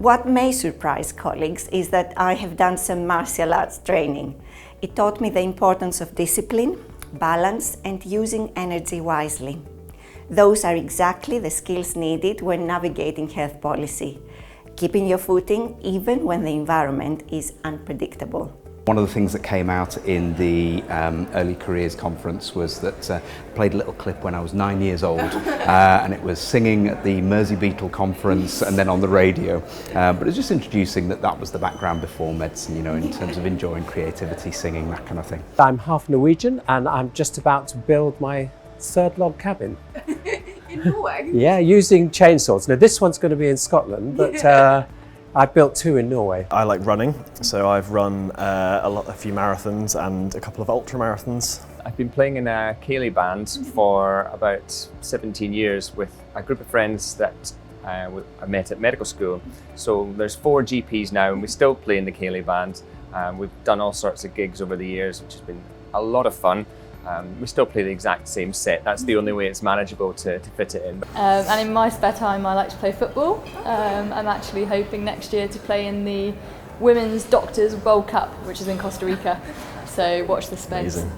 What may surprise colleagues is that I have done some martial arts training. It taught me the importance of discipline, balance, and using energy wisely. Those are exactly the skills needed when navigating health policy, keeping your footing even when the environment is unpredictable. One of the things that came out in the Early Careers Conference was that I played a little clip when I was 9 years old and it was singing at the Mersey Beetle conference and then on the radio. But it was just introducing that was the background before medicine, you know, in terms of enjoying creativity, singing, that kind of thing. I'm half Norwegian and I'm just about to build my third log cabin. In Norway? Yeah, using chainsaws. Now this one's going to be in Scotland, but I built two in Norway. I like running, so I've run a few marathons and a couple of ultra marathons. I've been playing in a Ceilidh band for about 17 years with a group of friends that I met at medical school. So there's 4 GPs now and we still play in the Ceilidh band. We've done all sorts of gigs over the years, which has been a lot of fun. We still play the exact same set. That's the only way it's manageable to fit it in. And in my spare time I like to play football. I'm actually hoping next year to play in the Women's Doctors World Cup, which is in Costa Rica. So watch this space. Amazing.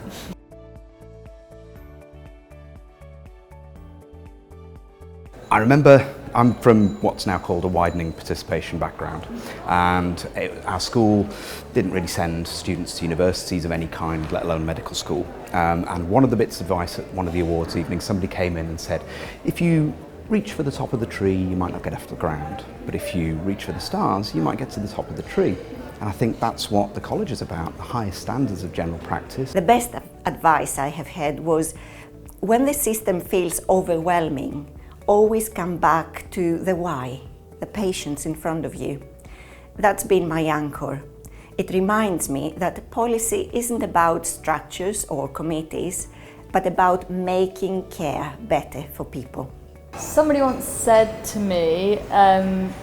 I remember I'm from what's now called a widening participation background, and our school didn't really send students to universities of any kind, let alone medical school. And one of the bits of advice at one of the awards evenings, somebody came in and said, if you reach for the top of the tree, you might not get off the ground, but if you reach for the stars, you might get to the top of the tree. And I think that's what the college is about, the highest standards of general practice. The best advice I have had was, when the system feels overwhelming, always come back to the why, the patients in front of you. That's been my anchor. It reminds me that policy isn't about structures or committees, but about making care better for people. Somebody once said to me,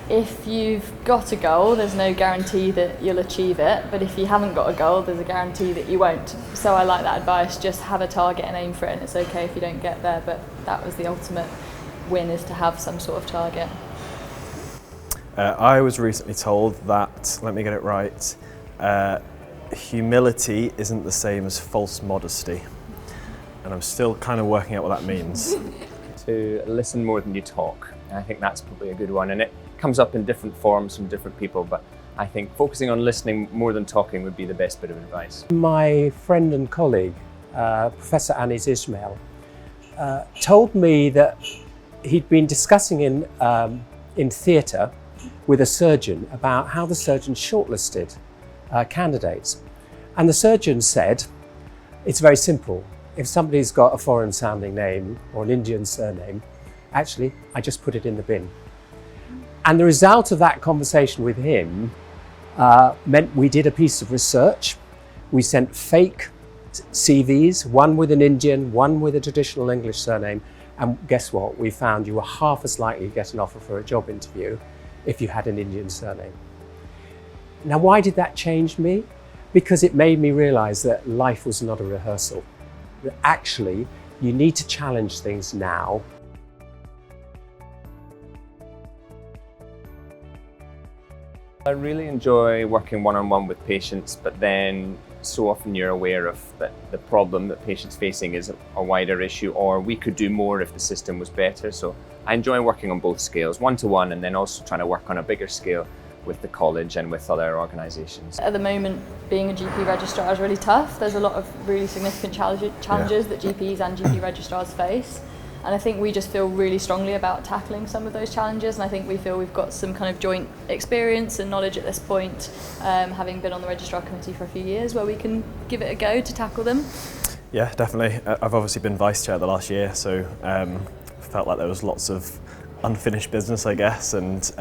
if you've got a goal, there's no guarantee that you'll achieve it, but if you haven't got a goal, there's a guarantee that you won't. So I like that advice, just have a target and aim for it, and it's okay if you don't get there, but that was the ultimate win, is to have some sort of target. I was recently told that, let me get it right, humility isn't the same as false modesty. And I'm still kind of working out what that means. To listen more than you talk. I think that's probably a good one, and it comes up in different forms from different people, but I think focusing on listening more than talking would be the best bit of advice. My friend and colleague, Professor Anis Ismail, told me that he'd been discussing in theatre with a surgeon about how the surgeon shortlisted candidates. And the surgeon said, it's very simple. If somebody's got a foreign sounding name or an Indian surname, actually, I just put it in the bin. And the result of that conversation with him meant we did a piece of research. We sent fake CVs, one with an Indian, one with a traditional English surname. And guess what? We found you were half as likely to get an offer for a job interview if you had an Indian surname. Now, why did that change me? Because it made me realize that life was not a rehearsal. That actually, you need to challenge things now. I really enjoy working one-on-one with patients, but then so often you're aware of that the problem that patients facing is a wider issue, or we could do more if the system was better. So I enjoy working on both scales, one-to-one, and then also trying to work on a bigger scale with the college and with other organisations. At the moment, being a GP registrar is really tough. There's a lot of really significant challenges that GPs and GP registrars face. And I think we just feel really strongly about tackling some of those challenges, and I think we feel we've got some kind of joint experience and knowledge at this point, having been on the Registrar Committee for a few years, where we can give it a go to tackle them. Yeah, definitely. I've obviously been Vice Chair the last year, so felt like there was lots of unfinished business, I guess, and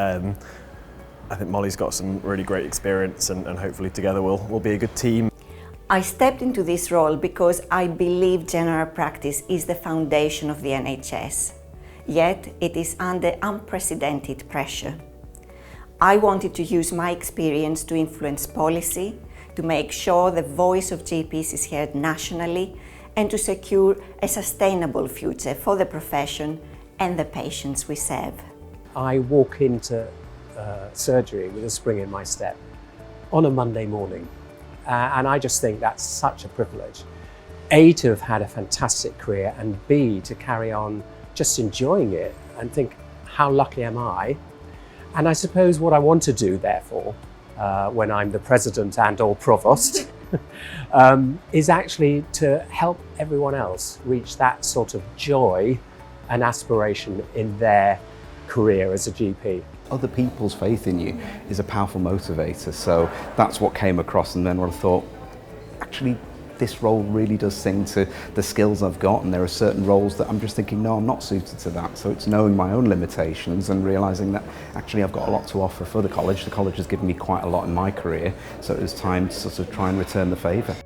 I think Molly's got some really great experience, and hopefully together we'll be a good team. I stepped into this role because I believe general practice is the foundation of the NHS, yet it is under unprecedented pressure. I wanted to use my experience to influence policy, to make sure the voice of GPs is heard nationally, and to secure a sustainable future for the profession and the patients we serve. I walk into surgery with a spring in my step on a Monday morning. And I just think that's such a privilege. A, to have had a fantastic career, and B, to carry on just enjoying it and think, how lucky am I? And I suppose what I want to do, therefore, when I'm the president and or provost, is actually to help everyone else reach that sort of joy and aspiration in their career as a GP. Other people's faith in you is a powerful motivator, so that's what came across, and then when I thought, actually this role really does sing to the skills I've got, and there are certain roles that I'm just thinking, no, I'm not suited to that. So it's knowing my own limitations and realising that actually I've got a lot to offer for the college. The college has given me quite a lot in my career, so it was time to sort of try and return the favour.